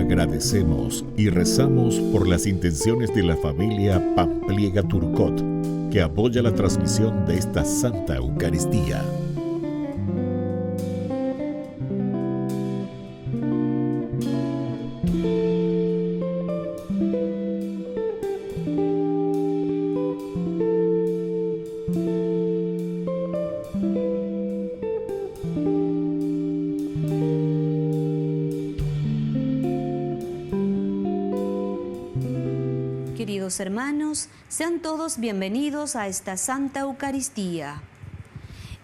Agradecemos y rezamos por las intenciones de la familia Pampliega Turcot, que apoya la transmisión de esta Santa Eucaristía. Queridos hermanos, sean todos bienvenidos a esta Santa Eucaristía.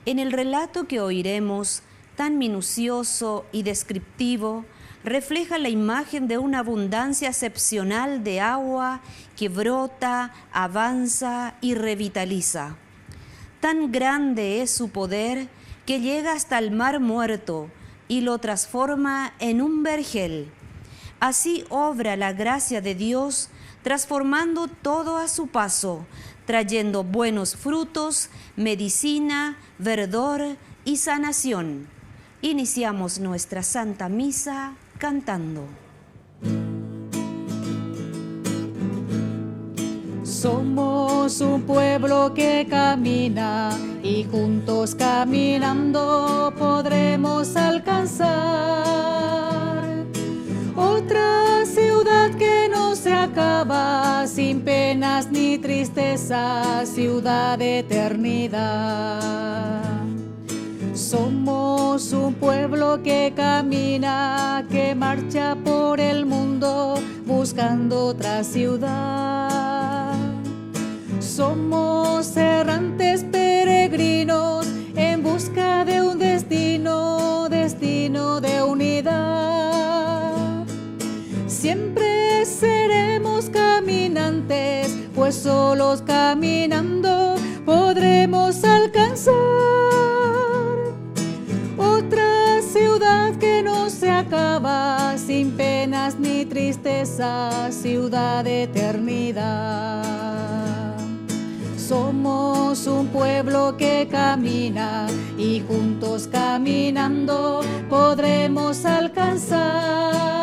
En el relato que oiremos, tan minucioso y descriptivo, refleja la imagen de una abundancia excepcional de agua que brota, avanza y revitaliza. Tan grande es su poder que llega hasta el mar muerto y lo transforma en un vergel. Así obra la gracia de Dios, transformando todo a su paso, trayendo buenos frutos, medicina, verdor y sanación. Iniciamos nuestra Santa Misa cantando. Somos un pueblo que camina y juntos caminando podremos alcanzar otra ciudad que no se acaba, sin penas ni tristeza, ciudad de eternidad. Somos un pueblo que camina, que marcha por el mundo buscando otra ciudad. Somos errantes peregrinos en busca de un destino, destino de unidad. Siempre seremos caminantes, pues solos caminando podremos alcanzar otra ciudad que no se acaba, sin penas ni tristeza, ciudad de eternidad. Somos un pueblo que camina y juntos caminando podremos alcanzar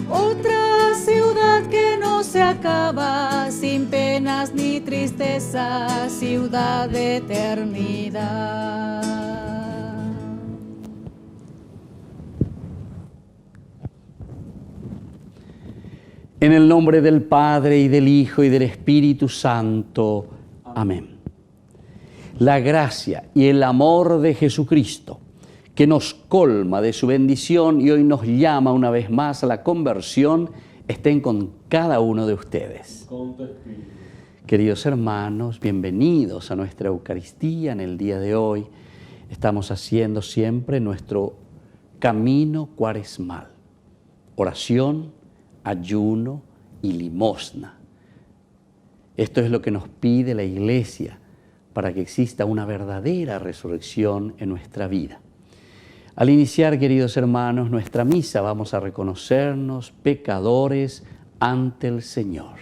otra ciudad que no se acaba, sin penas ni tristeza, ciudad de eternidad. En el nombre del Padre, y del Hijo, y del Espíritu Santo. Amén. La gracia y el amor de Jesucristo, que nos colma de su bendición y hoy nos llama una vez más a la conversión, estén con cada uno de ustedes. Con tu espíritu. Queridos hermanos, bienvenidos a nuestra Eucaristía en el día de hoy. Estamos haciendo siempre nuestro camino cuaresmal. Oración, ayuno y limosna. Esto es lo que nos pide la Iglesia para que exista una verdadera resurrección en nuestra vida. Al iniciar, queridos hermanos, nuestra misa, vamos a reconocernos pecadores ante el Señor.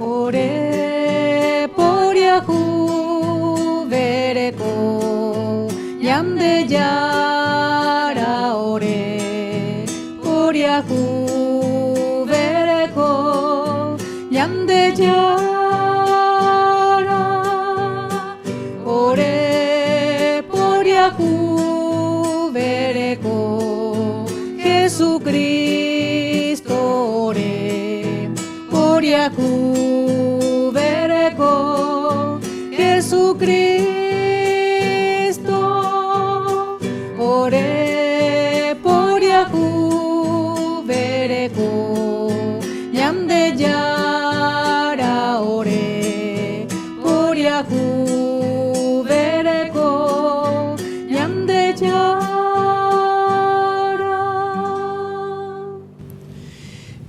Ore por Yahu vereko yamde yara ore por Yahu vereko yamde yara ore por Yahu vereko Jesucristo ore por Yahu vereko Jesucristo ore por Yahu vereko yamde yara ore por Yahu vereko yamde yara.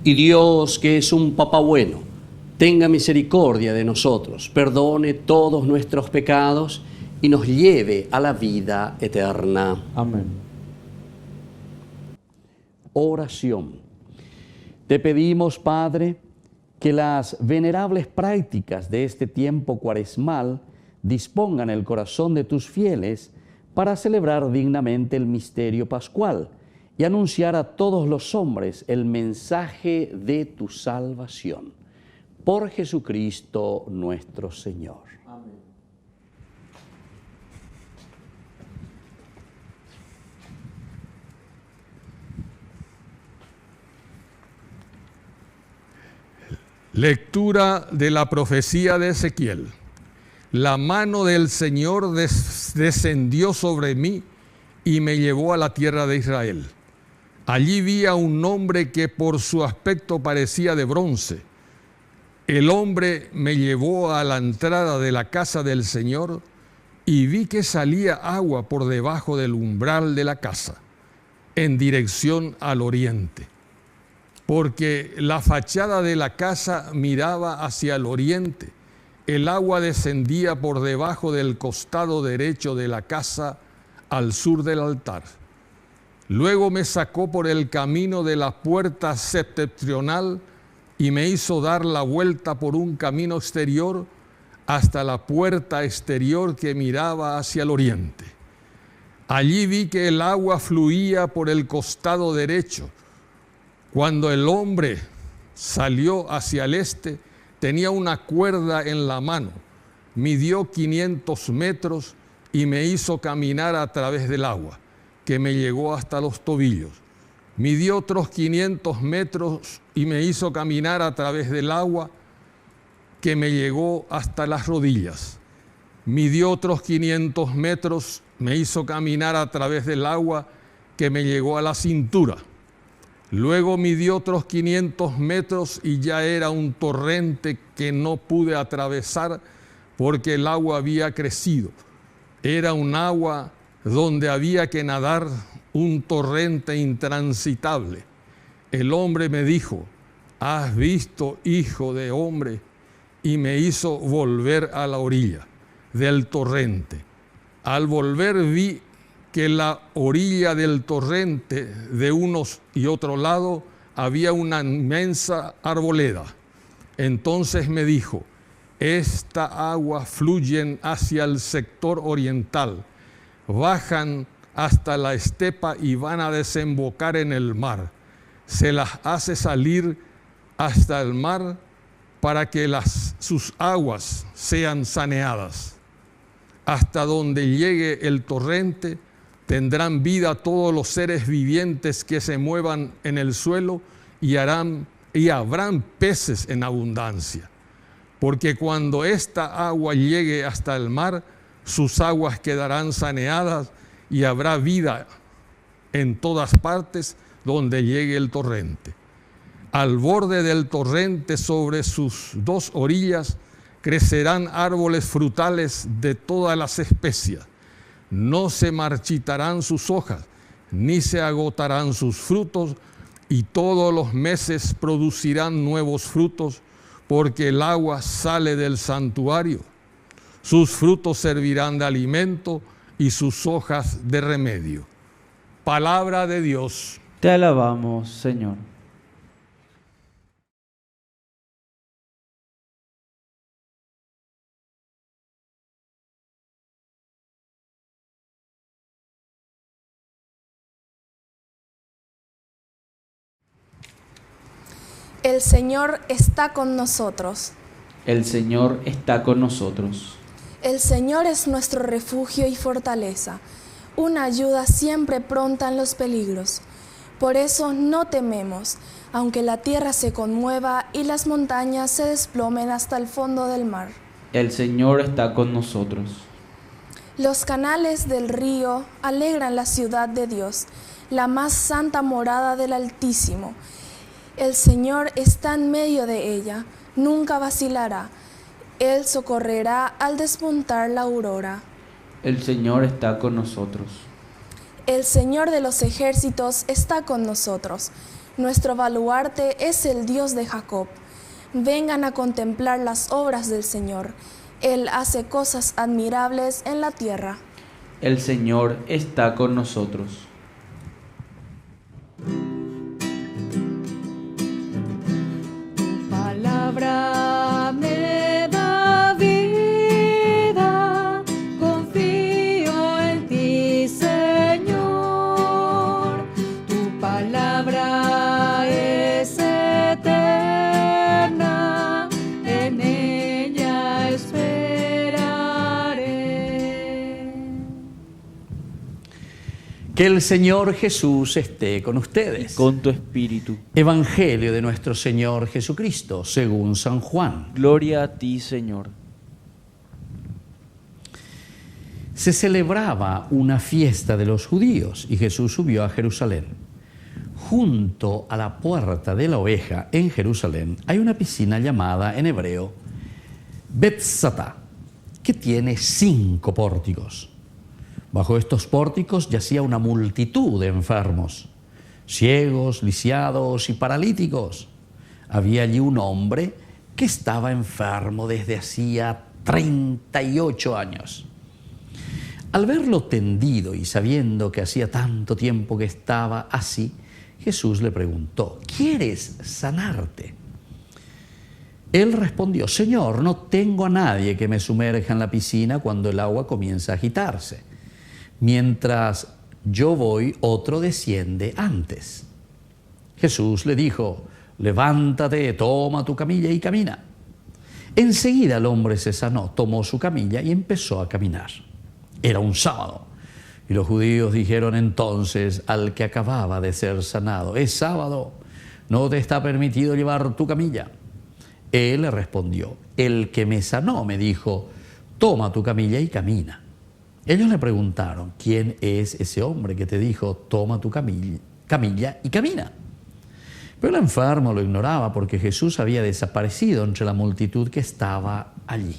Y Dios, que es un Papá bueno, tenga misericordia de nosotros, perdone todos nuestros pecados y nos lleve a la vida eterna. Amén. Oración. Te pedimos, Padre, que las venerables prácticas de este tiempo cuaresmal dispongan el corazón de tus fieles para celebrar dignamente el misterio pascual y anunciar a todos los hombres el mensaje de tu salvación. Por Jesucristo nuestro Señor. Amén. Lectura de la profecía de Ezequiel. La mano del Señor descendió sobre mí y me llevó a la tierra de Israel. Allí vi a un hombre que por su aspecto parecía de bronce. El hombre me llevó a la entrada de la casa del Señor y vi que salía agua por debajo del umbral de la casa, en dirección al oriente. Porque la fachada de la casa miraba hacia el oriente. El agua descendía por debajo del costado derecho de la casa al sur del altar. Luego me sacó por el camino de la puerta septentrional y me hizo dar la vuelta por un camino exterior hasta la puerta exterior que miraba hacia el oriente. Allí vi que el agua fluía por el costado derecho. Cuando el hombre salió hacia el este, tenía una cuerda en la mano, midió 500 metros y me hizo caminar a través del agua, que me llegó hasta los tobillos. Midió otros 500 metros y me hizo caminar a través del agua, que me llegó hasta las rodillas. Midió otros 500 metros, me hizo caminar a través del agua, que me llegó a la cintura. Luego midió otros 500 metros y ya era un torrente que no pude atravesar porque el agua había crecido. Era un agua donde había que nadar, un torrente intransitable. El hombre me dijo: ¿has visto, hijo de hombre? Y me hizo volver a la orilla del torrente. Al volver vi que la orilla del torrente de unos y otro lado había una inmensa arboleda. Entonces me dijo: esta agua fluyen hacia el sector oriental, bajan hasta la estepa y van a desembocar en el mar. Se las hace salir hasta el mar para que sus aguas sean saneadas. Hasta donde llegue el torrente, tendrán vida todos los seres vivientes que se muevan en el suelo y habrán peces en abundancia. Porque cuando esta agua llegue hasta el mar, sus aguas quedarán saneadas y habrá vida en todas partes donde llegue el torrente. Al borde del torrente, sobre sus dos orillas, crecerán árboles frutales de todas las especies. No se marchitarán sus hojas, ni se agotarán sus frutos, y todos los meses producirán nuevos frutos, porque el agua sale del santuario. Sus frutos servirán de alimento y sus hojas de remedio. Palabra de Dios. Te alabamos, Señor. El Señor está con nosotros. El Señor está con nosotros. El Señor es nuestro refugio y fortaleza, una ayuda siempre pronta en los peligros. Por eso no tememos, aunque la tierra se conmueva y las montañas se desplomen hasta el fondo del mar. El Señor está con nosotros. Los canales del río alegran la ciudad de Dios, la más santa morada del Altísimo. El Señor está en medio de ella, nunca vacilará. Él socorrerá al despuntar la aurora. El Señor está con nosotros. El Señor de los ejércitos está con nosotros. Nuestro baluarte es el Dios de Jacob. Vengan a contemplar las obras del Señor. Él hace cosas admirables en la tierra. El Señor está con nosotros. Palabra me da vida, confío en ti. Que el Señor Jesús esté con ustedes. Con tu espíritu. Evangelio de nuestro Señor Jesucristo, según San Juan. Gloria a ti, Señor. Se celebraba una fiesta de los judíos y Jesús subió a Jerusalén. Junto a la puerta de la oveja en Jerusalén hay una piscina llamada en hebreo Betzatá, que tiene 5 pórticos. Bajo estos pórticos yacía una multitud de enfermos, ciegos, lisiados y paralíticos. Había allí un hombre que estaba enfermo desde hacía 38 años. Al verlo tendido y sabiendo que hacía tanto tiempo que estaba así, Jesús le preguntó: ¿quieres sanarte? Él respondió: Señor, no tengo a nadie que me sumerja en la piscina cuando el agua comienza a agitarse. Mientras yo voy, otro desciende antes. Jesús le dijo: levántate, toma tu camilla y camina. Enseguida el hombre se sanó, tomó su camilla y empezó a caminar. Era un sábado. Y los judíos dijeron entonces al que acababa de ser sanado: es sábado, no te está permitido llevar tu camilla. Él le respondió: el que me sanó me dijo, toma tu camilla y camina. Ellos le preguntaron: ¿quién es ese hombre que te dijo, toma tu camilla y camina? Pero el enfermo lo ignoraba porque Jesús había desaparecido entre la multitud que estaba allí.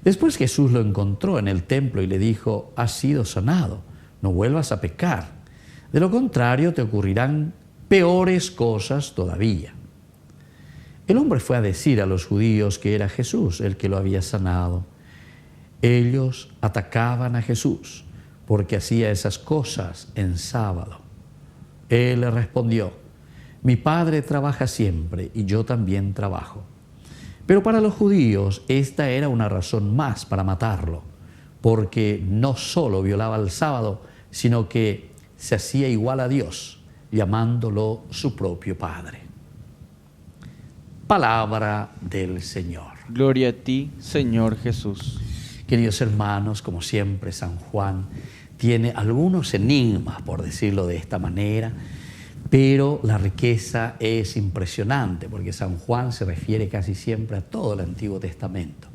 Después Jesús lo encontró en el templo y le dijo: has sido sanado, no vuelvas a pecar. De lo contrario te ocurrirán peores cosas todavía. El hombre fue a decir a los judíos que era Jesús el que lo había sanado. Ellos atacaban a Jesús porque hacía esas cosas en sábado. Él le respondió: mi Padre trabaja siempre y yo también trabajo. Pero para los judíos esta era una razón más para matarlo, porque no solo violaba el sábado, sino que se hacía igual a Dios, llamándolo su propio Padre. Palabra del Señor. Gloria a ti, Señor Jesús. Queridos hermanos, como siempre, San Juan tiene algunos enigmas, por decirlo de esta manera, pero la riqueza es impresionante, porque San Juan se refiere casi siempre a todo el Antiguo Testamento.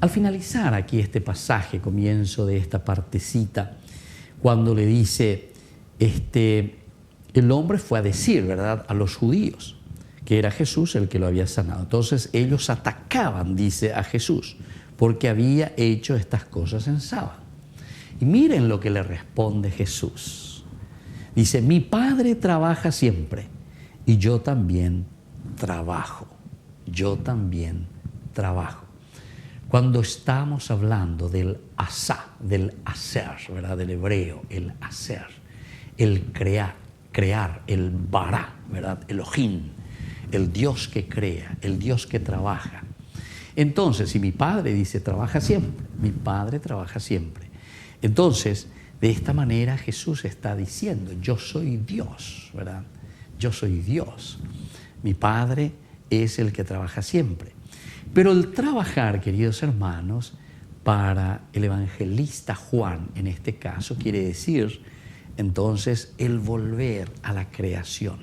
Al finalizar aquí este pasaje, comienzo de esta partecita, cuando le dice, el hombre fue a decir, ¿verdad?, a los judíos, que era Jesús el que lo había sanado. Entonces ellos atacaban, dice, a Jesús, porque había hecho estas cosas en sábado. Y miren lo que le responde Jesús. Dice: mi Padre trabaja siempre y yo también trabajo. Yo también trabajo. Cuando estamos hablando del asá, del hacer, ¿verdad?, del hebreo, el hacer, el crear, el bará, ¿verdad?, Elohim, el Dios que crea, el Dios que trabaja. Entonces, si mi Padre dice trabaja siempre, mi Padre trabaja siempre. Entonces, de esta manera Jesús está diciendo: yo soy Dios, ¿verdad? Yo soy Dios. Mi Padre es el que trabaja siempre. Pero el trabajar, queridos hermanos, para el evangelista Juan, en este caso, quiere decir entonces el volver a la creación,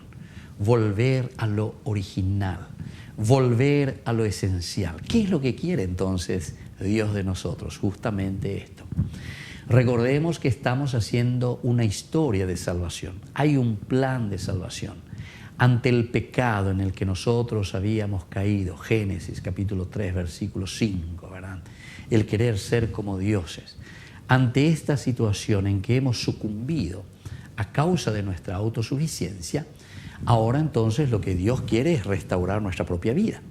volver a lo original, volver a lo esencial. ¿Qué es lo que quiere entonces Dios de nosotros? Justamente esto. Recordemos que estamos haciendo una historia de salvación. Hay un plan de salvación. Ante el pecado en el que nosotros habíamos caído, Génesis capítulo 3, versículo 5, ¿verdad?, el querer ser como dioses. Ante esta situación en que hemos sucumbido a causa de nuestra autosuficiencia, ahora entonces lo que Dios quiere es restaurar nuestra propia vida.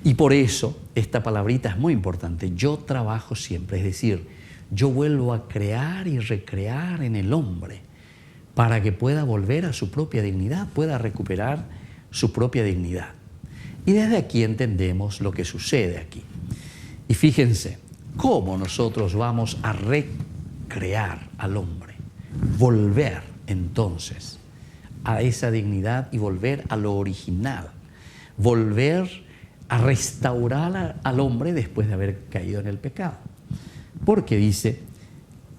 Y por eso esta palabrita es muy importante. Yo trabajo siempre, es decir, yo vuelvo a crear y recrear en el hombre para que pueda volver a su propia dignidad, pueda recuperar su propia dignidad. Y desde aquí entendemos lo que sucede aquí. Y fíjense cómo nosotros vamos a recrear al hombre, volver entonces a esa dignidad y volver a lo original, volver a restaurar al hombre después de haber caído en el pecado. Porque dice,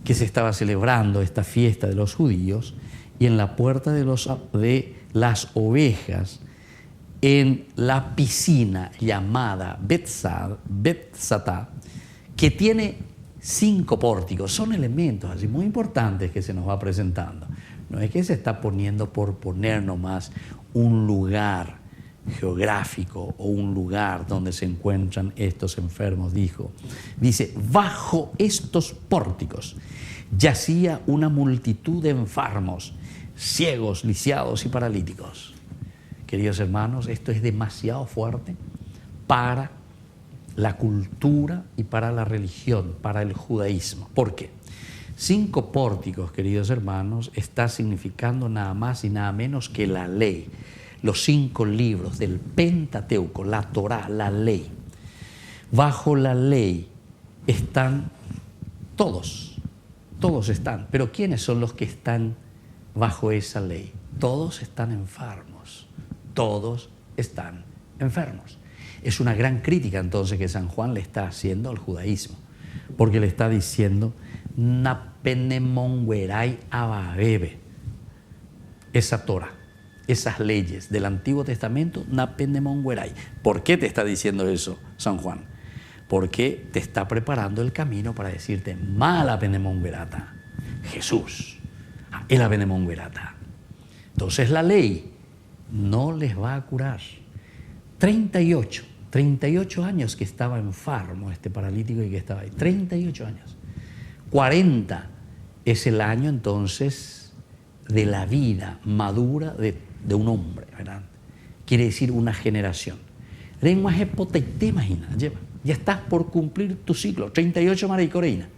que se estaba celebrando esta fiesta de los judíos, y en la puerta de las ovejas, en la piscina llamada Betzatá, que tiene 5 pórticos. Son elementos así muy importantes que se nos va presentando. No es que se está poniendo por poner nomás un lugar geográfico o un lugar donde se encuentran estos enfermos, dice, bajo estos pórticos yacía una multitud de enfermos, ciegos, lisiados y paralíticos. Queridos hermanos, esto es demasiado fuerte para la cultura y para la religión, para el judaísmo. ¿Por qué? 5 pórticos, queridos hermanos, está significando nada más y nada menos que la ley. Los 5 libros del Pentateuco, la Torá, la ley. Bajo la ley están todos están. Pero ¿quiénes son los que están bajo esa ley? Todos están enfermos. Todos están enfermos. Es una gran crítica entonces que San Juan le está haciendo al judaísmo, porque le está diciendo napenemongueray ababebe, esa Torah, esas leyes del Antiguo Testamento, napenemongueray. ¿Por qué te está diciendo eso San Juan? Porque te está preparando el camino para decirte mala penemonguerata, Jesús, el apenemonguerata. Entonces la ley no les va a curar. 38 años que estaba enfermo este paralítico y que estaba ahí. 38 años. 40 es el año entonces de la vida madura de un hombre, ¿verdad? Quiere decir una generación. Lenguaje potente, imagina, ya estás por cumplir tu ciclo, 38 maricoreina.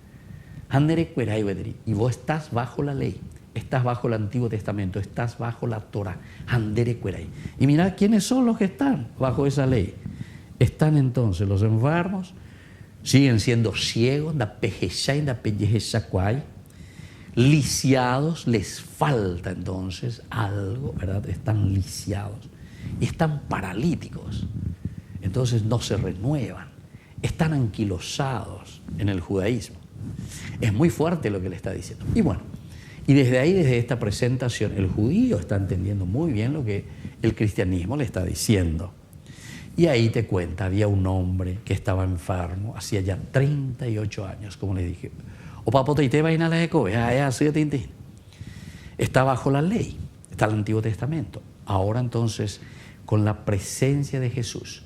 Y vos estás bajo la ley. Estás bajo el Antiguo Testamento, estás bajo la Torah. Y mirad quiénes son los que están bajo esa ley. Están entonces los enfermos, siguen siendo ciegos, lisiados, les falta entonces algo, ¿verdad? Están lisiados y están paralíticos. Entonces no se renuevan, están anquilosados en el judaísmo. Es muy fuerte lo que le está diciendo. Y bueno, y desde ahí, desde esta presentación, el judío está entendiendo muy bien lo que el cristianismo le está diciendo. Y ahí te cuenta, había un hombre que estaba enfermo, hacía ya 38 años, como le dije. Está bajo la ley, está el Antiguo Testamento. Ahora entonces, con la presencia de Jesús.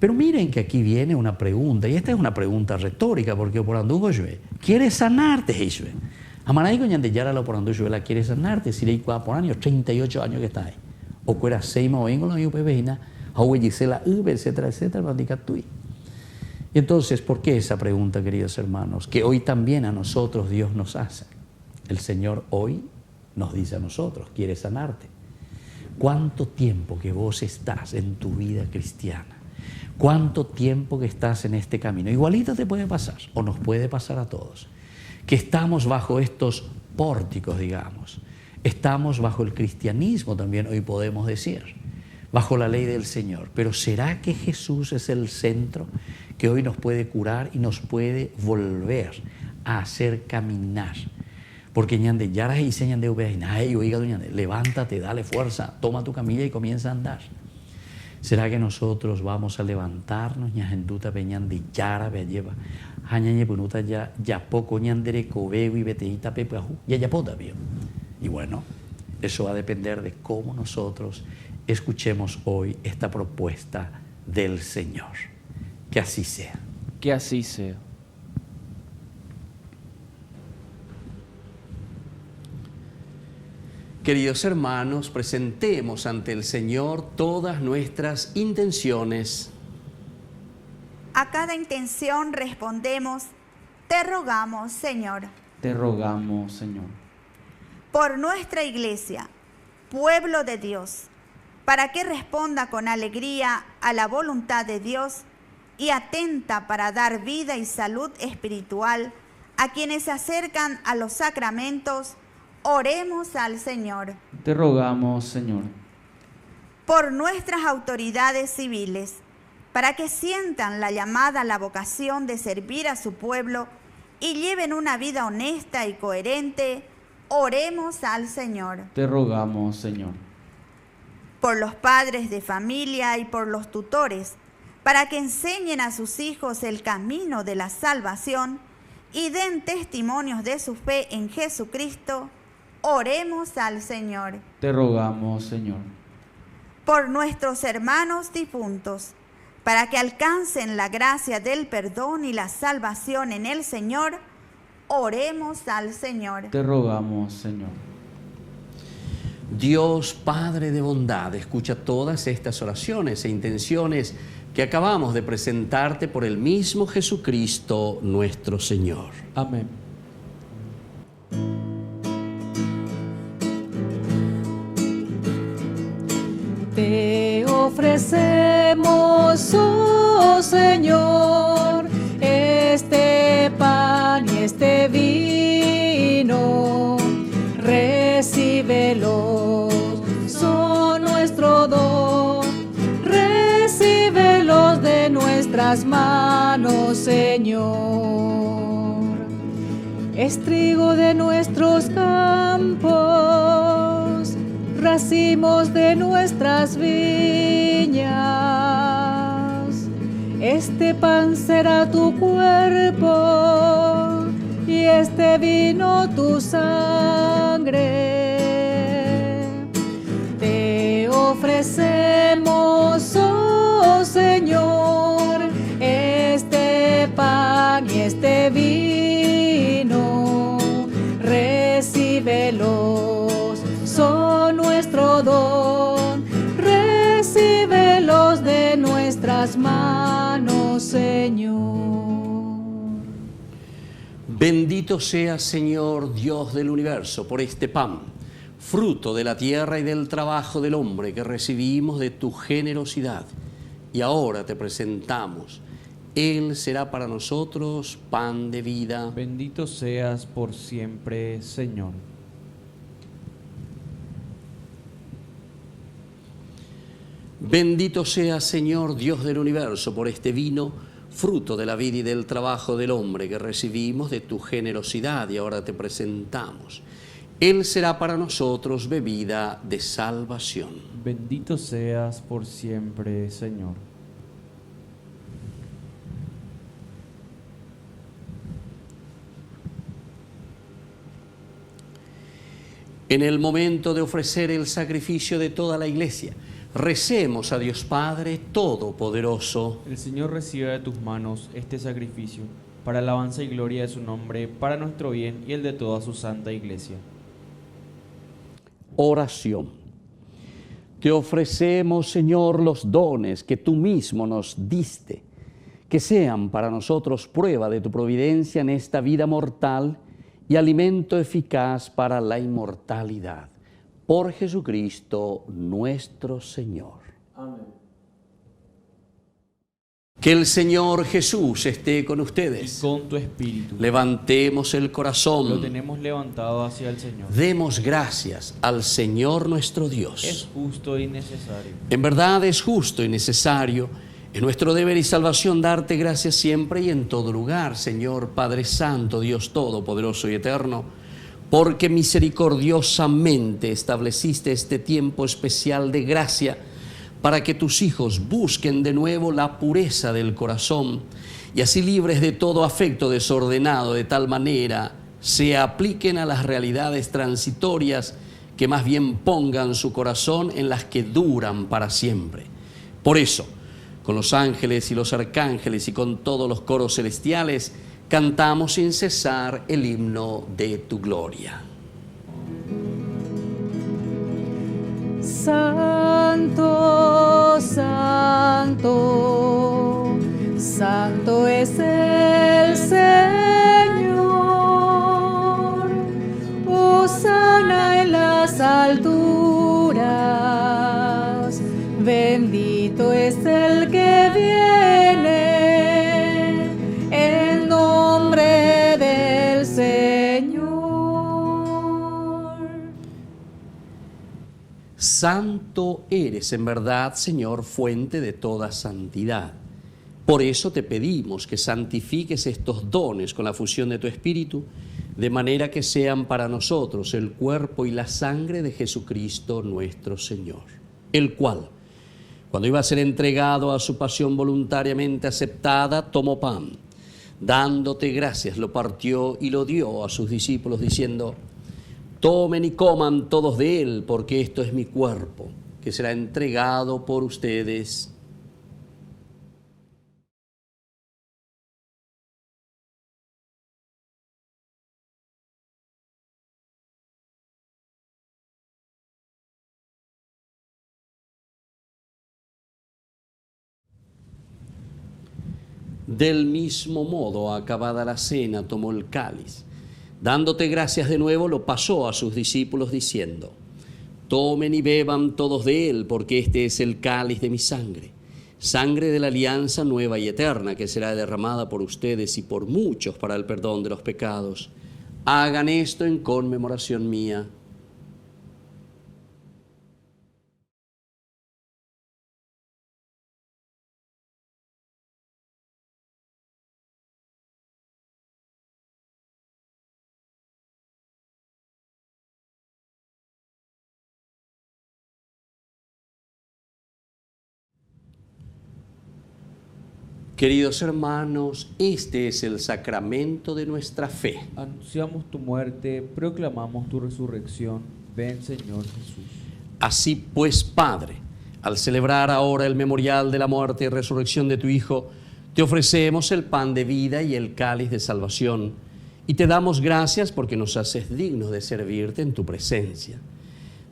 Pero miren que aquí viene una pregunta, y esta es una pregunta retórica, porque por andugo quiere sanarte, Jesús. Amanaico ñandeyara la por andugo la quiere sanarte, si le por años, 38 años que está ahí. O cuera 6 vengo la yupeveina, la etcétera, etcétera, y entonces, ¿por qué esa pregunta, queridos hermanos? Que hoy también a nosotros Dios nos hace. El Señor hoy nos dice a nosotros, quiere sanarte. ¿Cuánto tiempo que vos estás en tu vida cristiana? ¿Cuánto tiempo que estás en este camino? Igualito te puede pasar, o nos puede pasar a todos, que estamos bajo estos pórticos, digamos. Estamos bajo el cristianismo también, hoy podemos decir, bajo la ley del Señor. Pero ¿será que Jesús es el centro que hoy nos puede curar y nos puede volver a hacer caminar? Porque ñande, ya las enseñan de levántate, dale fuerza, toma tu camilla y comienza a andar. ¿Será que nosotros vamos a levantarnos, ñajenduta peñande, yara lleva, jañañe punuta ya poco ñandere cobeo y beteita pepajú, ya pota vio? Y bueno, eso va a depender de cómo nosotros escuchemos hoy esta propuesta del Señor. Que así sea. Que así sea. Queridos hermanos, presentemos ante el Señor todas nuestras intenciones. A cada intención respondemos, te rogamos, Señor. Te rogamos, Señor. Por nuestra Iglesia, pueblo de Dios, para que responda con alegría a la voluntad de Dios y atenta para dar vida y salud espiritual a quienes se acercan a los sacramentos, oremos al Señor. Te rogamos, Señor. Por nuestras autoridades civiles, para que sientan la llamada a la vocación de servir a su pueblo y lleven una vida honesta y coherente, oremos al Señor. Te rogamos, Señor. Por los padres de familia y por los tutores, para que enseñen a sus hijos el camino de la salvación y den testimonios de su fe en Jesucristo, oremos al Señor. Te rogamos, Señor. Por nuestros hermanos difuntos, para que alcancen la gracia del perdón y la salvación en el Señor, oremos al Señor. Te rogamos, Señor. Dios Padre de bondad, escucha todas estas oraciones e intenciones que acabamos de presentarte por el mismo Jesucristo nuestro Señor. Amén. Te ofrecemos, oh Señor, este pan y este vino. Recíbelos, son nuestro don. Recíbelos de nuestras manos, Señor. Es trigo de nuestros campos, racimos de nuestras viñas. Este pan será tu cuerpo y este vino tu sangre. Te ofrecemos, oh Señor, este pan y este vino. Recíbelos, son nuestro don. Recíbelos de nuestras manos, Señor. Bendito seas, Señor, Dios del universo, por este pan, fruto de la tierra y del trabajo del hombre que recibimos de tu generosidad. Y ahora te presentamos. Él será para nosotros pan de vida. Bendito seas por siempre, Señor. Bendito seas, Señor, Dios del universo, por este vino, fruto de la vida y del trabajo del hombre que recibimos de tu generosidad y ahora te presentamos. Él será para nosotros bebida de salvación. Bendito seas por siempre, Señor. En el momento de ofrecer el sacrificio de toda la iglesia, recemos a Dios Padre Todopoderoso. El Señor reciba de tus manos este sacrificio, para alabanza y gloria de su nombre, para nuestro bien y el de toda su santa iglesia. Oración. Te ofrecemos, Señor, los dones que tú mismo nos diste, que sean para nosotros prueba de tu providencia en esta vida mortal y alimento eficaz para la inmortalidad. Por Jesucristo nuestro Señor. Amén. Que el Señor Jesús esté con ustedes. Y con tu espíritu. Levantemos el corazón. Lo tenemos levantado hacia el Señor. Demos gracias al Señor nuestro Dios. Es justo y necesario. En verdad es justo y necesario. Es nuestro deber y salvación darte gracias siempre y en todo lugar, Señor Padre Santo, Dios Todopoderoso y Eterno, porque misericordiosamente estableciste este tiempo especial de gracia para que tus hijos busquen de nuevo la pureza del corazón y así libres de todo afecto desordenado, de tal manera se apliquen a las realidades transitorias que más bien pongan su corazón en las que duran para siempre. Por eso, con los ángeles y los arcángeles y con todos los coros celestiales, cantamos sin cesar el himno de tu gloria. Santo, santo, santo es el Señor. Hosana en las alturas. Bendito es el que viene en nombre del Señor. Santo eres en verdad, Señor, fuente de toda santidad. Por eso te pedimos que santifiques estos dones con la fusión de tu Espíritu, de manera que sean para nosotros el cuerpo y la sangre de Jesucristo nuestro Señor, el cual, cuando iba a ser entregado a su pasión voluntariamente aceptada, tomó pan, dándote gracias, lo partió y lo dio a sus discípulos, diciendo: tomen y coman todos de él, porque esto es mi cuerpo, que será entregado por ustedes. Del mismo modo, acabada la cena, tomó el cáliz. Dándote gracias de nuevo, lo pasó a sus discípulos diciendo: tomen y beban todos de él, porque este es el cáliz de mi sangre, sangre de la alianza nueva y eterna, que será derramada por ustedes y por muchos para el perdón de los pecados. Hagan esto en conmemoración mía. Queridos hermanos, este es el sacramento de nuestra fe. Anunciamos tu muerte, proclamamos tu resurrección. Ven, Señor Jesús. Así pues, Padre, al celebrar ahora el memorial de la muerte y resurrección de tu Hijo, te ofrecemos el pan de vida y el cáliz de salvación, y te damos gracias porque nos haces dignos de servirte en tu presencia.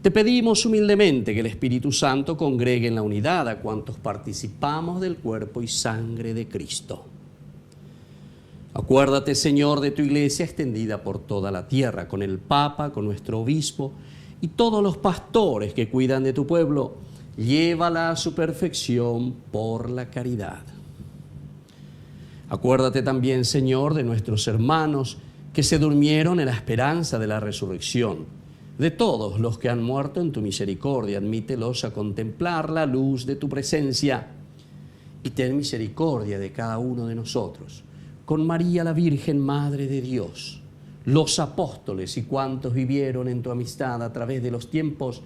Te pedimos humildemente que el Espíritu Santo congregue en la unidad a cuantos participamos del cuerpo y sangre de Cristo. Acuérdate, Señor, de tu iglesia extendida por toda la tierra, con el Papa, con nuestro obispo y todos los pastores que cuidan de tu pueblo. Llévala a su perfección por la caridad. Acuérdate también, Señor, de nuestros hermanos que se durmieron en la esperanza de la resurrección. De todos los que han muerto en tu misericordia, admítelos a contemplar la luz de tu presencia. Y ten misericordia de cada uno de nosotros, con María la Virgen, Madre de Dios, los apóstoles y cuantos vivieron en tu amistad a través de los tiempos,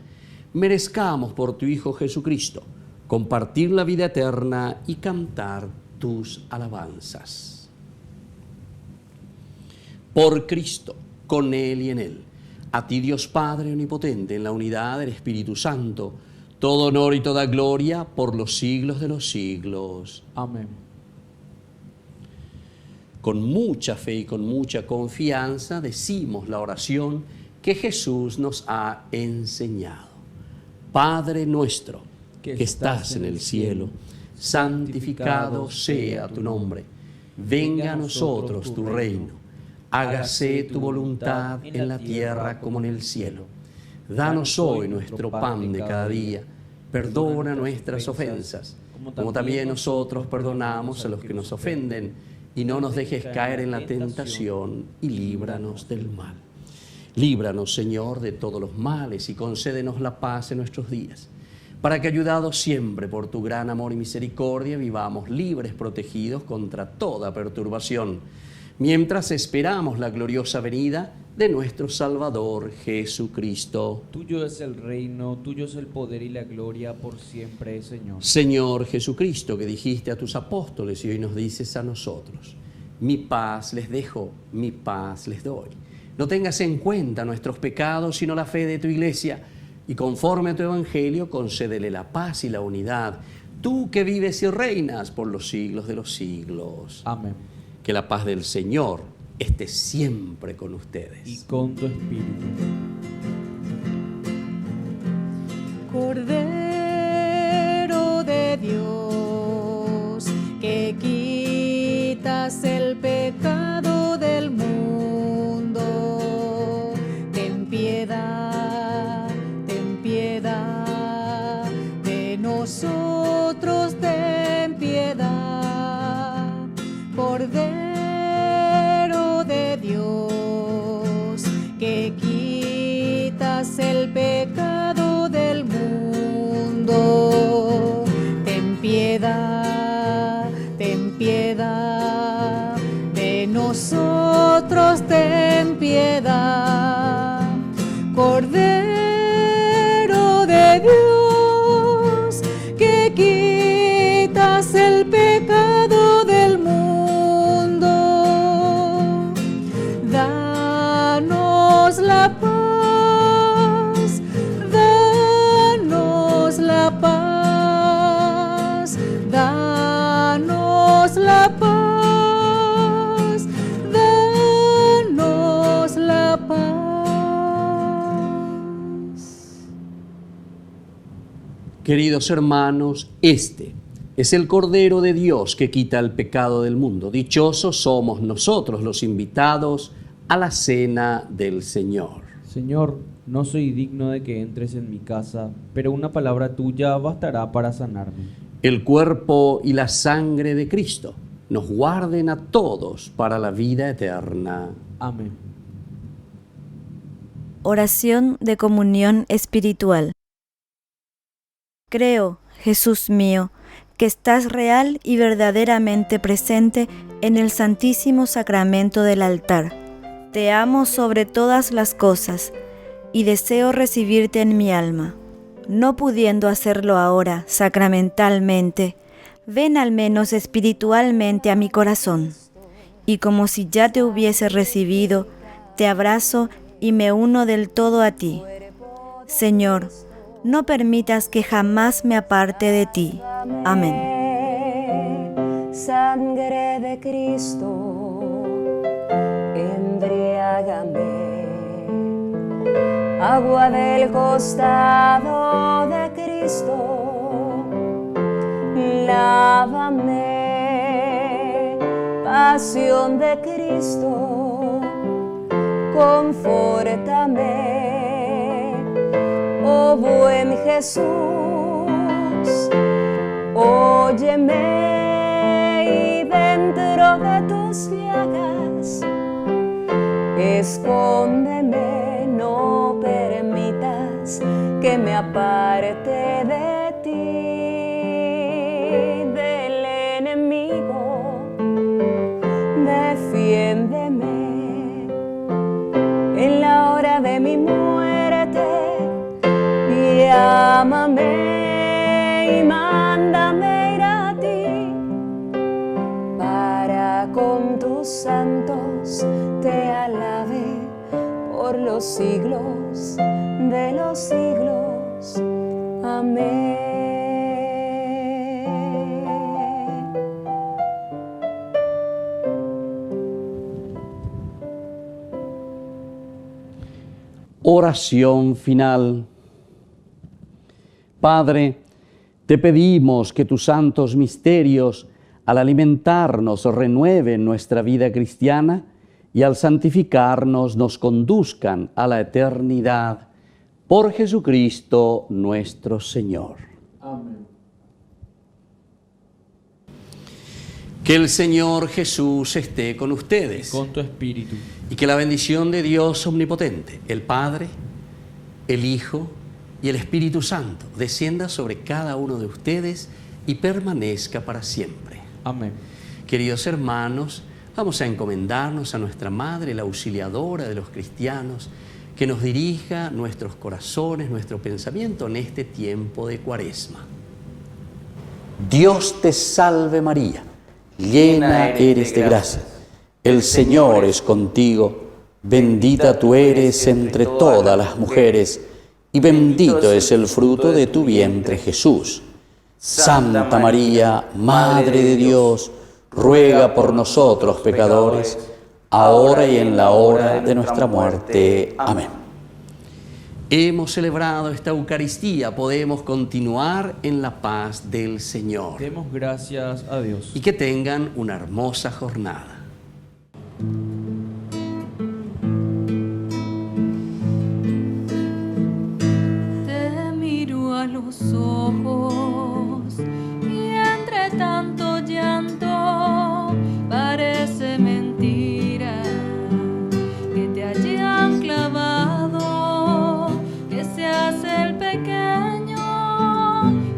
merezcamos por tu Hijo Jesucristo compartir la vida eterna y cantar tus alabanzas. Por Cristo, con Él y en Él, a ti, Dios Padre omnipotente, en la unidad del Espíritu Santo, todo honor y toda gloria por los siglos de los siglos. Amén. Con mucha fe y con mucha confianza decimos la oración que Jesús nos ha enseñado. Padre nuestro, que estás en el cielo, santificado sea tu nombre. Venga a nosotros tu reino. Hágase tu voluntad en la tierra como en el cielo. Danos hoy nuestro pan de cada día. Perdona nuestras ofensas, como también nosotros perdonamos a los que nos ofenden. Y no nos dejes caer en la tentación y líbranos del mal. Líbranos, Señor, de todos los males y concédenos la paz en nuestros días, para que, ayudados siempre por tu gran amor y misericordia, vivamos libres, protegidos contra toda perturbación, mientras esperamos la gloriosa venida de nuestro Salvador Jesucristo. Tuyo es el reino, tuyo es el poder y la gloria por siempre, Señor. Señor Jesucristo, que dijiste a tus apóstoles y hoy nos dices a nosotros: mi paz les dejo, mi paz les doy. No tengas en cuenta nuestros pecados, sino la fe de tu iglesia, y conforme a tu evangelio concédele la paz y la unidad, tú que vives y reinas por los siglos de los siglos. Amén. Que la paz del Señor esté siempre con ustedes. Y con tu espíritu. Cordero de Dios, que quitas el pecado del mundo, ten piedad de nosotros, ten piedad. Cordero de Dios, que quitas el pecado del mundo, ten piedad nosotros ten piedad. Cordero de Dios, que quitas el pecado del mundo, danos la paz, danos la paz, danos la paz, danos la paz. Queridos hermanos, este es el Cordero de Dios que quita el pecado del mundo. Dichosos somos nosotros los invitados a la cena del Señor. Señor, no soy digno de que entres en mi casa, pero una palabra tuya bastará para sanarme. El cuerpo y la sangre de Cristo nos guarden a todos para la vida eterna. Amén. Oración de comunión espiritual. Creo, Jesús mío, que estás real y verdaderamente presente en el Santísimo Sacramento del altar. Te amo sobre todas las cosas y deseo recibirte en mi alma. No pudiendo hacerlo ahora sacramentalmente, ven al menos espiritualmente a mi corazón, y como si ya te hubiese recibido, te abrazo y me uno del todo a ti. Señor, no permitas que jamás me aparte de ti. Amén. Sangre de Cristo, embriágame. Agua del costado de Cristo, lávame. Pasión de Cristo, confórtame. Oh buen Jesús, óyeme, y dentro de tus llagas escóndeme, no permitas que me aparte de ti, del enemigo, defiéndeme en la hora de mi muerte. Llámame y mándame ir a ti, para con tus santos te alabe por los siglos de los siglos. Amén. Oración final. Padre, te pedimos que tus santos misterios, al alimentarnos, renueven nuestra vida cristiana y al santificarnos nos conduzcan a la eternidad. Por Jesucristo nuestro Señor. Amén. Que el Señor Jesús esté con ustedes. Con tu espíritu. Y que la bendición de Dios omnipotente, el Padre, el Hijo y el Espíritu Santo descienda sobre cada uno de ustedes y permanezca para siempre. Amén. Queridos hermanos, vamos a encomendarnos a nuestra Madre, la auxiliadora de los cristianos, que nos dirija nuestros corazones, nuestro pensamiento en este tiempo de Cuaresma. Dios te salve María, llena eres de gracia. El Señor es contigo, bendita tú eres entre todas las mujeres, y bendito es el fruto de tu vientre, Jesús. Santa María, Madre de Dios, ruega por nosotros pecadores, ahora y en la hora de nuestra muerte. Amén. Hemos celebrado esta Eucaristía, podemos continuar en la paz del Señor. Demos gracias a Dios. Y que tengan una hermosa jornada. A los ojos y entre tanto llanto parece mentira que te hayan clavado, que seas el pequeño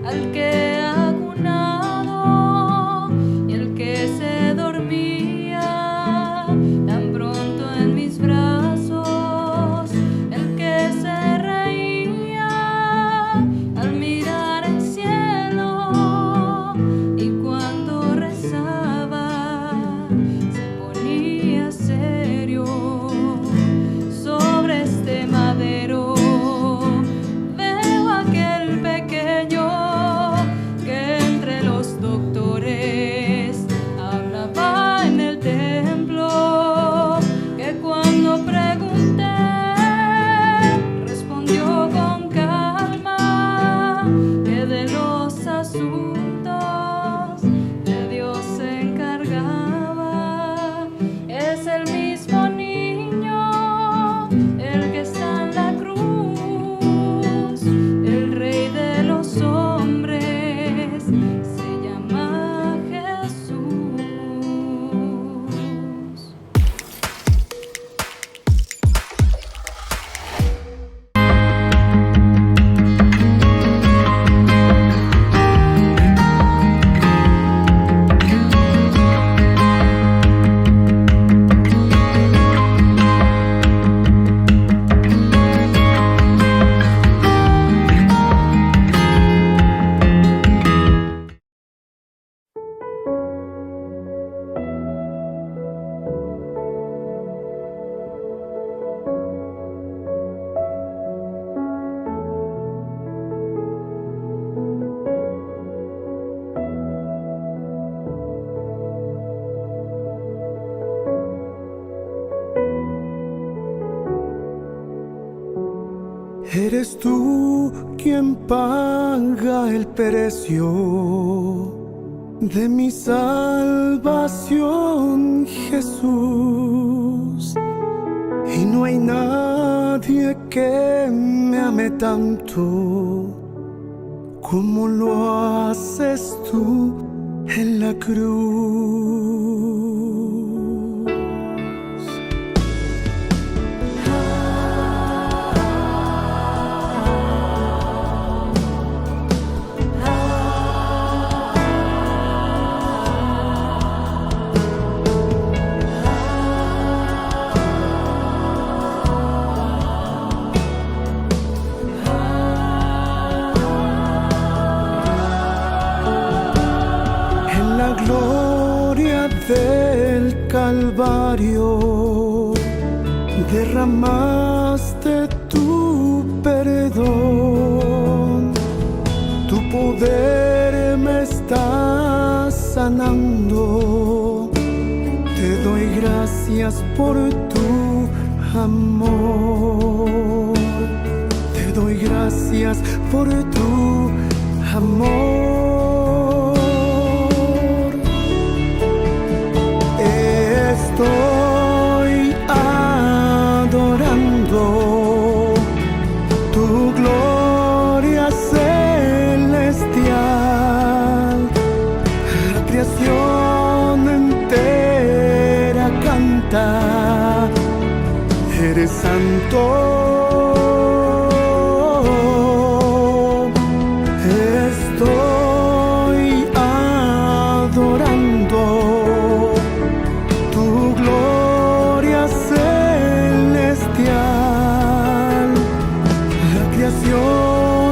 al que ha cunado y el que se dormía tan pronto Eres tú quien paga el precio de mi salvación, Jesús. Y no hay nadie que me ame tanto como lo haces tú en la cruz. Del Calvario derramaste tu perdón, tu poder me está sanando. Te doy gracias por tu amor, te doy gracias por tu amor. Estoy adorando tu gloria celestial. La creación entera canta, eres santo. Estoy adorando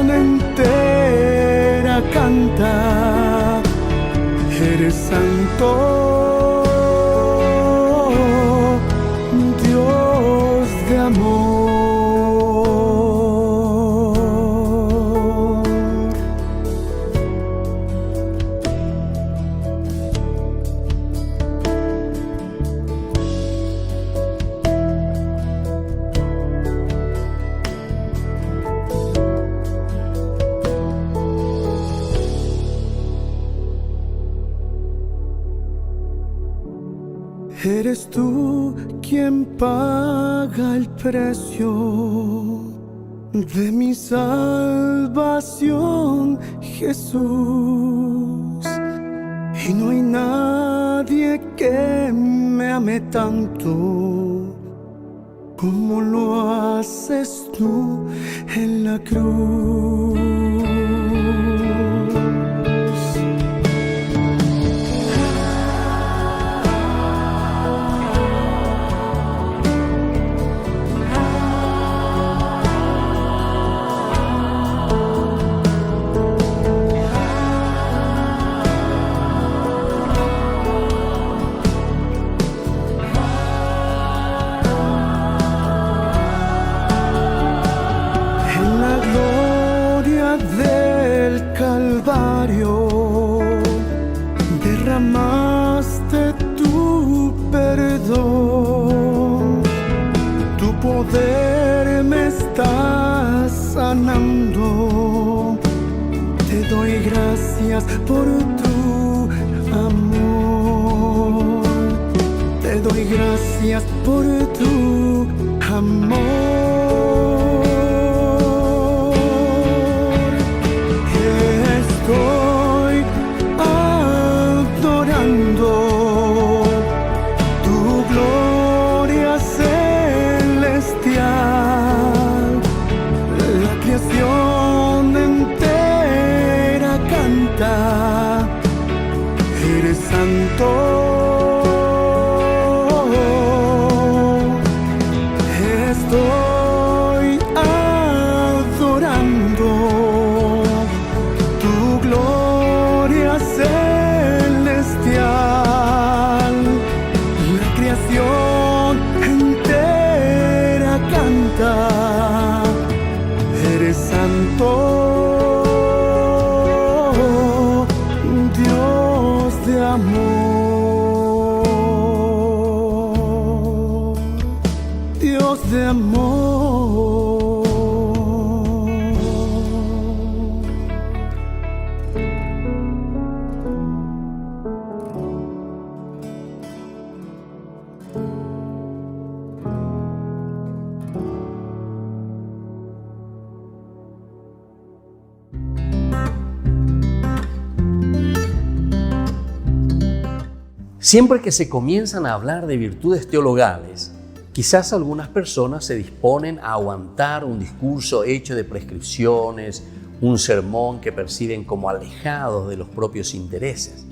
entera canta, eres santo, Dios de amor. Eres tú quien paga el precio de mi salvación, Jesús. Y no hay nadie que me ame tanto como lo haces tú en la cruz. Derramaste tu perdón, tu poder me está sanando. Te doy gracias por tu amor, te doy gracias por tu amor. Estoy adorando tu gloria celestial. La creación entera canta, eres santo. Estoy adorando tu gloria celestial. La creación entera canta, eres santo, Dios de amor, Dios de amor. Siempre que se comienzan a hablar de virtudes teologales, quizás algunas personas se disponen a aguantar un discurso hecho de prescripciones, un sermón que perciben como alejados de los propios intereses.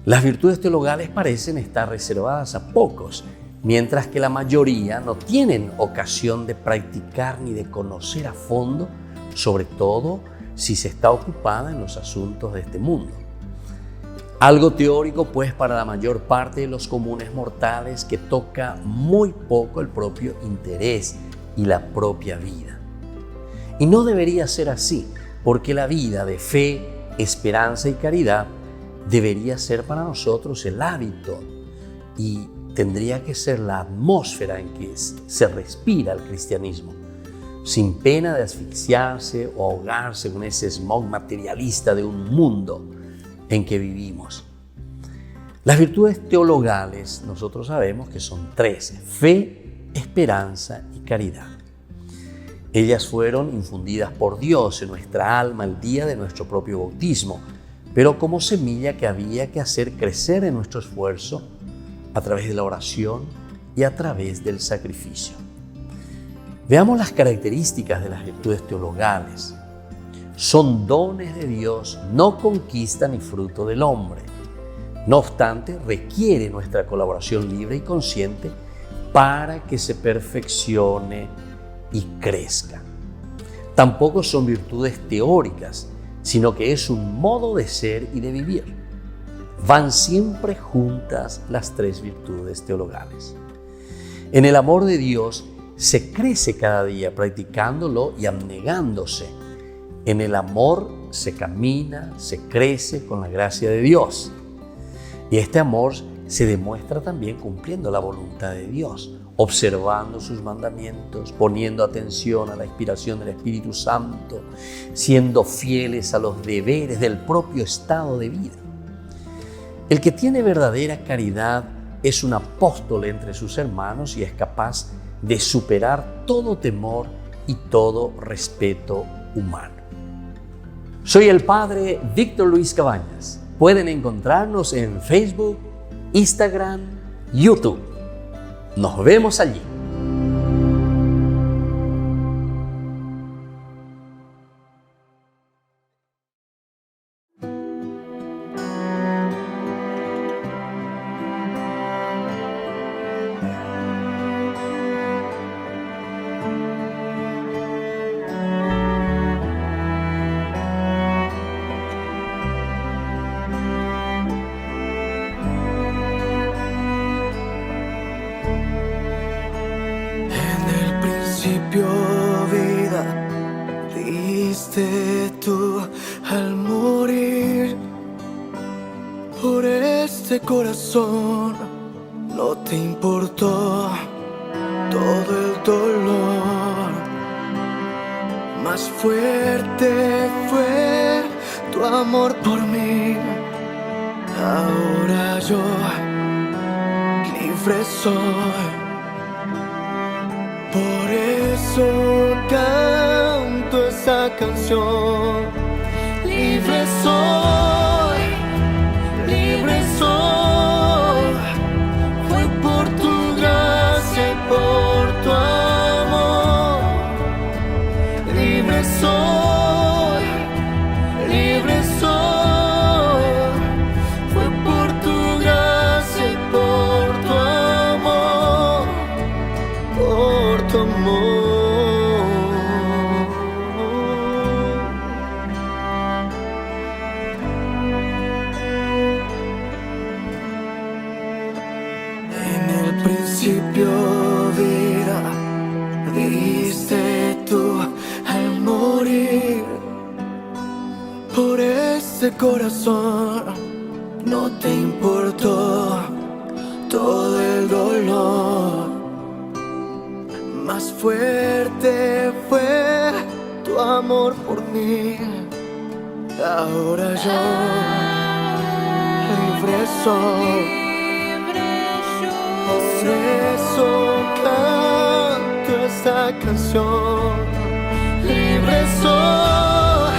Las virtudes teologales parecen estar reservadas a pocos, mientras que la mayoría no tienen ocasión de practicar ni de conocer a fondo, sobre todo si se está ocupada en los asuntos de este mundo. Algo teórico, pues, para la mayor parte de los comunes mortales que toca muy poco el propio interés y la propia vida. Y no debería ser así, porque la vida de fe, esperanza y caridad debería ser para nosotros el hábito y tendría que ser la atmósfera en que se respira el cristianismo, sin pena de asfixiarse o ahogarse con ese smog materialista de un mundo en que vivimos. Las virtudes teologales nosotros sabemos que son 13: fe, esperanza y caridad. Ellas fueron infundidas por Dios en nuestra alma el día de nuestro propio bautismo, pero como semilla que había que hacer crecer en nuestro esfuerzo a través de la oración y a través del sacrificio. Veamos las características de las virtudes teologales. Son dones de Dios, no conquista ni fruto del hombre. No obstante, requiere nuestra colaboración libre y consciente para que se perfeccione y crezca. Tampoco son virtudes teóricas, sino que es un modo de ser y de vivir. Van siempre juntas las 3 virtudes teologales. En el amor de Dios se crece cada día practicándolo y abnegándose. En el amor se camina, se crece con la gracia de Dios. Y este amor se demuestra también cumpliendo la voluntad de Dios, observando sus mandamientos, poniendo atención a la inspiración del Espíritu Santo, siendo fieles a los deberes del propio estado de vida. El que tiene verdadera caridad es un apóstol entre sus hermanos y es capaz de superar todo temor y todo respeto humano. Soy el Padre Víctor Luis Cabañas. Pueden encontrarnos en Facebook, Instagram, YouTube. Nos vemos allí. Vida diste tú al morir por este corazón, no te importó todo el dolor, más fuerte fue tu amor por mí. Ahora yo libre soy. Por eso canto esa canción. Libre soy, libre soy. Fue por tu gracia y por tu amor. Libre soy, libre soy. Fue por tu gracia y por tu amor. Por tu amor. En el principio vida diste tú al morir por este corazón, no te importó todo el dolor. Más fuerte fue tu amor por mí. Ahora yo libre soy. Por eso canto esta canción. Libre soy,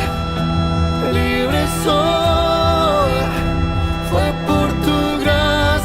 libre soy. Fue por tu gracia.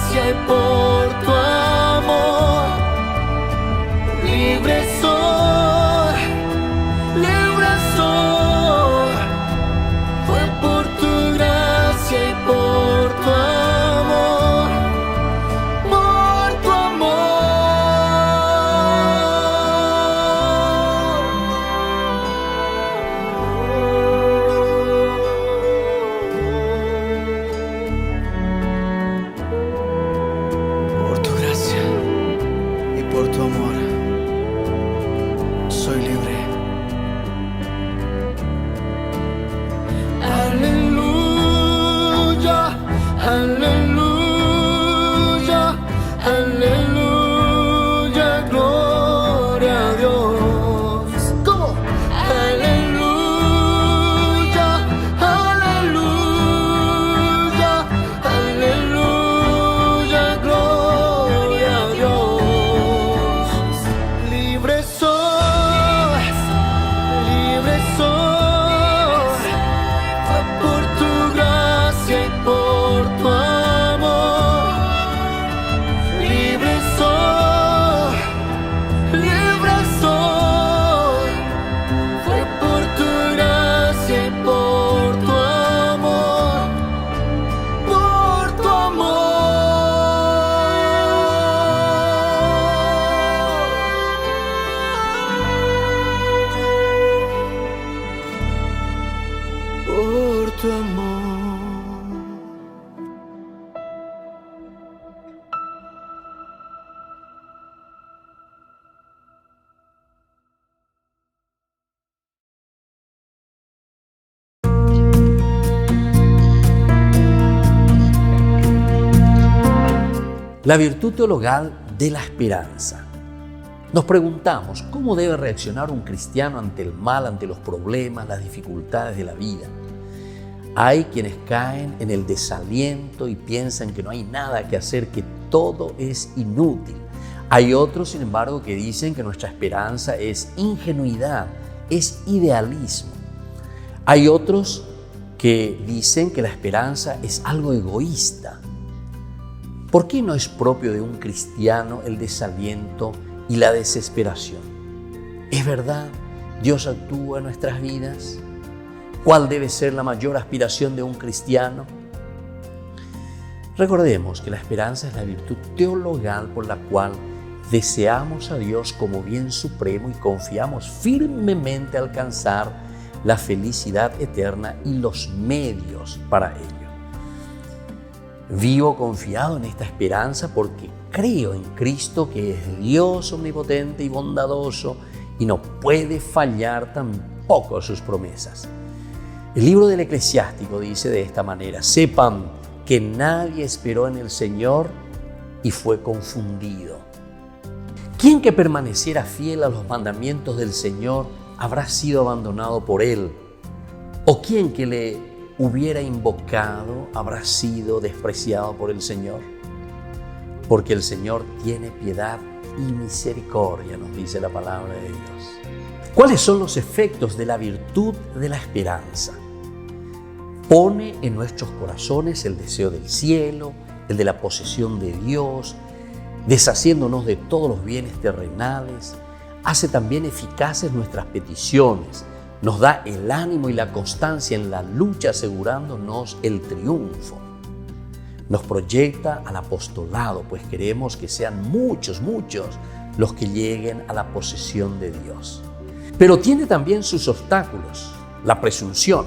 tu amor. La virtud teologal de la esperanza. Nos preguntamos cómo debe reaccionar un cristiano ante el mal, ante los problemas, las dificultades de la vida. Hay quienes caen en el desaliento y piensan que no hay nada que hacer, que todo es inútil. Hay otros, sin embargo, que dicen que nuestra esperanza es ingenuidad, es idealismo. Hay otros que dicen que la esperanza es algo egoísta. ¿Por qué no es propio de un cristiano el desaliento y la desesperación? ¿Es verdad? ¿Dios actúa en nuestras vidas? ¿Cuál debe ser la mayor aspiración de un cristiano? Recordemos que la esperanza es la virtud teologal por la cual deseamos a Dios como bien supremo y confiamos firmemente alcanzar la felicidad eterna y los medios para ello. Vivo confiado en esta esperanza porque creo en Cristo, que es Dios omnipotente y bondadoso y no puede fallar tampoco sus promesas. El libro del Eclesiástico dice de esta manera: sepan que nadie esperó en el Señor y fue confundido. ¿Quién que permaneciera fiel a los mandamientos del Señor habrá sido abandonado por Él? ¿O quién que le hubiera invocado habrá sido despreciado por el Señor? Porque el Señor tiene piedad y misericordia, nos dice la palabra de Dios. ¿Cuáles son los efectos de la virtud de la esperanza? Pone en nuestros corazones el deseo del cielo, el de la posesión de Dios, deshaciéndonos de todos los bienes terrenales. Hace también eficaces nuestras peticiones. Nos da el ánimo y la constancia en la lucha, asegurándonos el triunfo. Nos proyecta al apostolado, pues queremos que sean muchos los que lleguen a la posesión de Dios. Pero tiene también sus obstáculos: la presunción,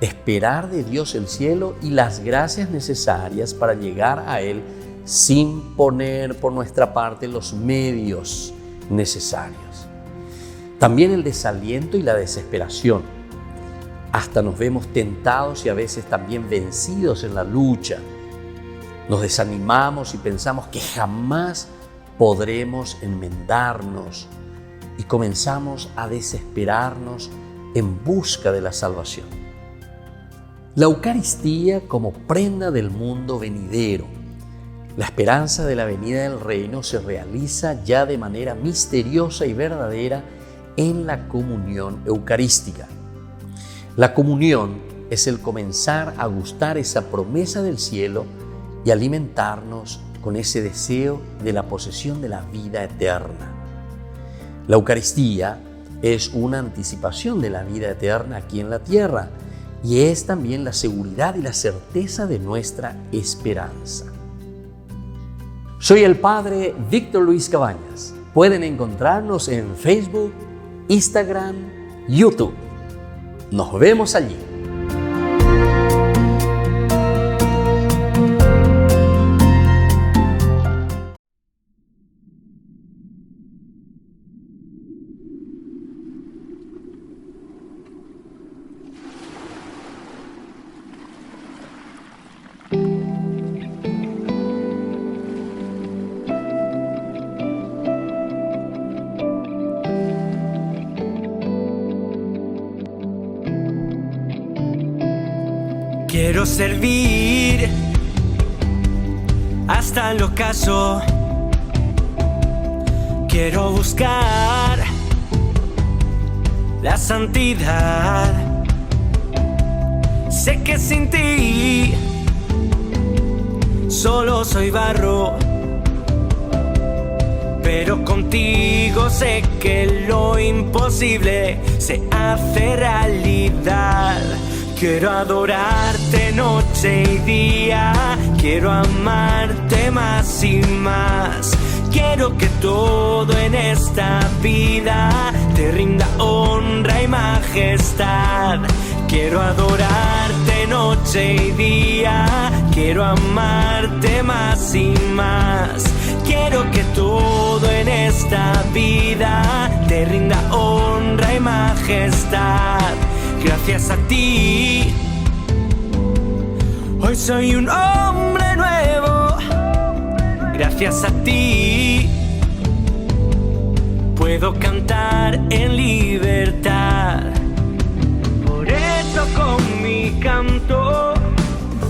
esperar de Dios el cielo y las gracias necesarias para llegar a Él sin poner por nuestra parte los medios necesarios. También el desaliento y la desesperación. Hasta nos vemos tentados y a veces también vencidos en la lucha. Nos desanimamos y pensamos que jamás podremos enmendarnos y comenzamos a desesperarnos en busca de la salvación. La Eucaristía como prenda del mundo venidero. La esperanza de la venida del reino se realiza ya de manera misteriosa y verdadera en la comunión eucarística. La comunión es el comenzar a gustar esa promesa del cielo y alimentarnos con ese deseo de la posesión de la vida eterna. La Eucaristía es una anticipación de la vida eterna aquí en la tierra y es también la seguridad y la certeza de nuestra esperanza. Soy el Padre Víctor Luis Cabañas. Pueden encontrarnos en Facebook, Instagram, YouTube. Nos vemos allí. Quiero servir hasta el ocaso. Quiero buscar la santidad. Sé que sin ti solo soy barro, pero contigo sé que lo imposible se hace realidad. Quiero adorarte noche y día, quiero amarte más y más. Quiero que todo en esta vida te rinda honra y majestad. Quiero adorarte noche noche y día. Quiero amarte más y más. Quiero que todo en esta vida te rinda honra y majestad. Gracias a ti, hoy soy un hombre nuevo. Gracias a ti, puedo cantar en libertad. Por eso con mi canto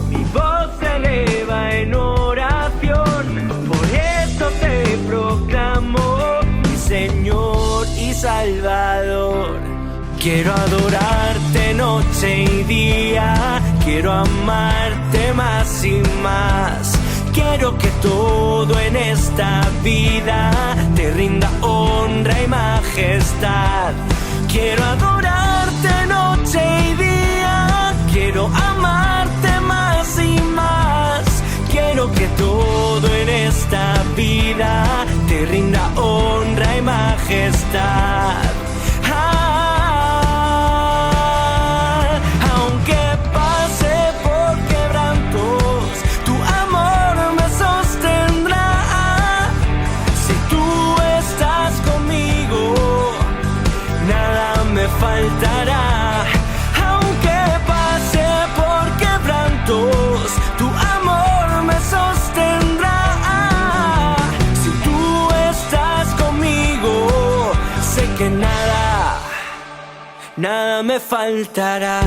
mi voz se eleva en oración. Por eso te proclamo mi Señor y Salvador. Quiero adorarte noche y día. Quiero amarte más y más. Quiero que todo en esta vida te rinda honra y majestad. Quiero adorarte noche y día. Quiero amarte más y más. Quiero que todo en esta vida te rinda honra y majestad. Aunque pase por quebrantos, tu amor me sostendrá. Si tú estás conmigo, nada me faltará. Aunque pase por quebrantos, tu amor me sostendrá. Si tú estás conmigo, sé que nada me faltará.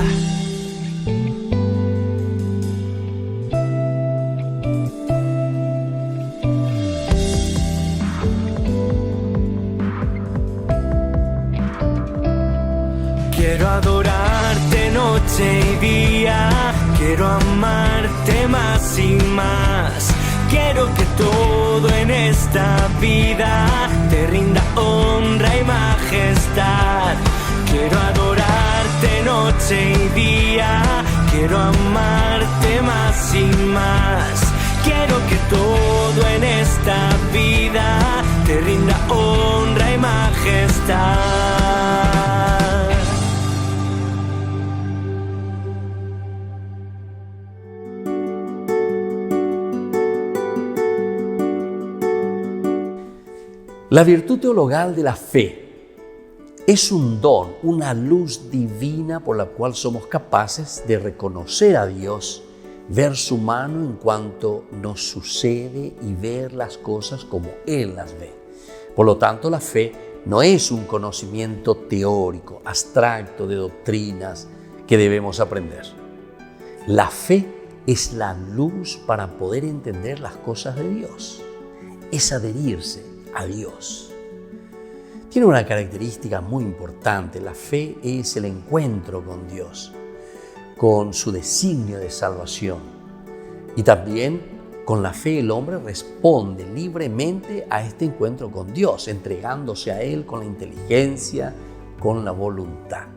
Quiero adorarte noche y día. Quiero amarte más y más. Quiero que todo en esta vida te rinda honra y majestad. Quiero adorarte noche y día. Quiero amarte más y más. Quiero que todo en esta vida te rinda honra y majestad. La virtud teologal de la fe es un don, una luz divina por la cual somos capaces de reconocer a Dios, ver su mano en cuanto nos sucede y ver las cosas como Él las ve. Por lo tanto, la fe no es un conocimiento teórico, abstracto de doctrinas que debemos aprender. La fe es la luz para poder entender las cosas de Dios, es adherirse a Dios. Tiene una característica muy importante. La fe es el encuentro con Dios, con su designio de salvación. Y también con la fe el hombre responde libremente a este encuentro con Dios, entregándose a Él con la inteligencia, con la voluntad.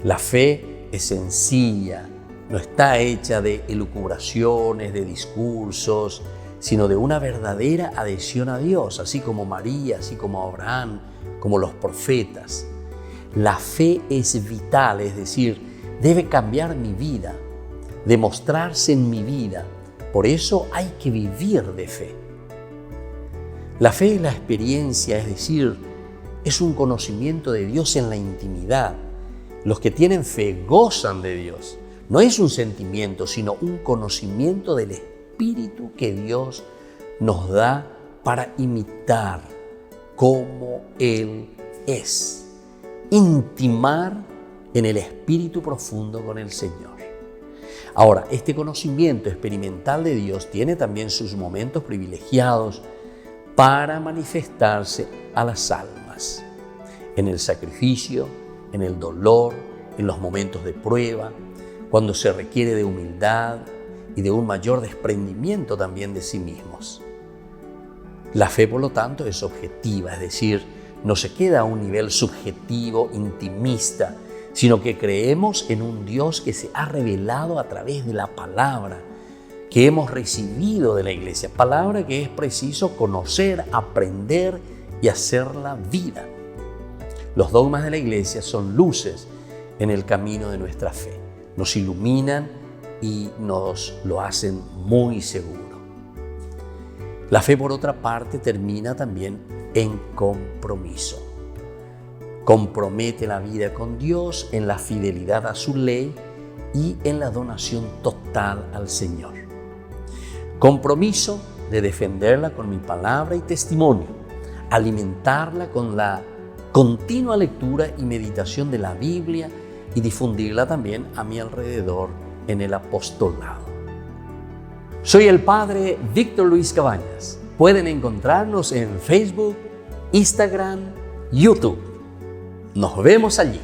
La fe es sencilla, no está hecha de elucubraciones, de discursos, sino de una verdadera adhesión a Dios, así como María, así como Abraham, como los profetas. La fe es vital, es decir, debe cambiar mi vida, demostrarse en mi vida. Por eso hay que vivir de fe. La fe es la experiencia, es decir, es un conocimiento de Dios en la intimidad. Los que tienen fe gozan de Dios. No es un sentimiento, sino un conocimiento del Espíritu que Dios nos da para imitar como Él es. Intimar en el Espíritu profundo con el Señor. Ahora, este conocimiento experimental de Dios tiene también sus momentos privilegiados para manifestarse a las almas. En el sacrificio, en el dolor, en los momentos de prueba, cuando se requiere de humildad y de un mayor desprendimiento también de sí mismos. La fe, por lo tanto, es objetiva, es decir, no se queda a un nivel subjetivo, intimista, sino que creemos en un Dios que se ha revelado a través de la palabra que hemos recibido de la Iglesia, palabra que es preciso conocer, aprender y hacerla vida. Los dogmas de la Iglesia son luces en el camino de nuestra fe, nos iluminan y nos lo hacen muy seguro. La fe, por otra parte, termina también en compromiso. Compromete la vida con Dios en la fidelidad a su ley y en la donación total al Señor. Compromiso de defenderla con mi palabra y testimonio, alimentarla con la continua lectura y meditación de la Biblia y difundirla también a mi alrededor en el apostolado. Soy el Padre Víctor Luis Cabañas. Pueden encontrarnos en Facebook, Instagram, YouTube. Nos vemos allí.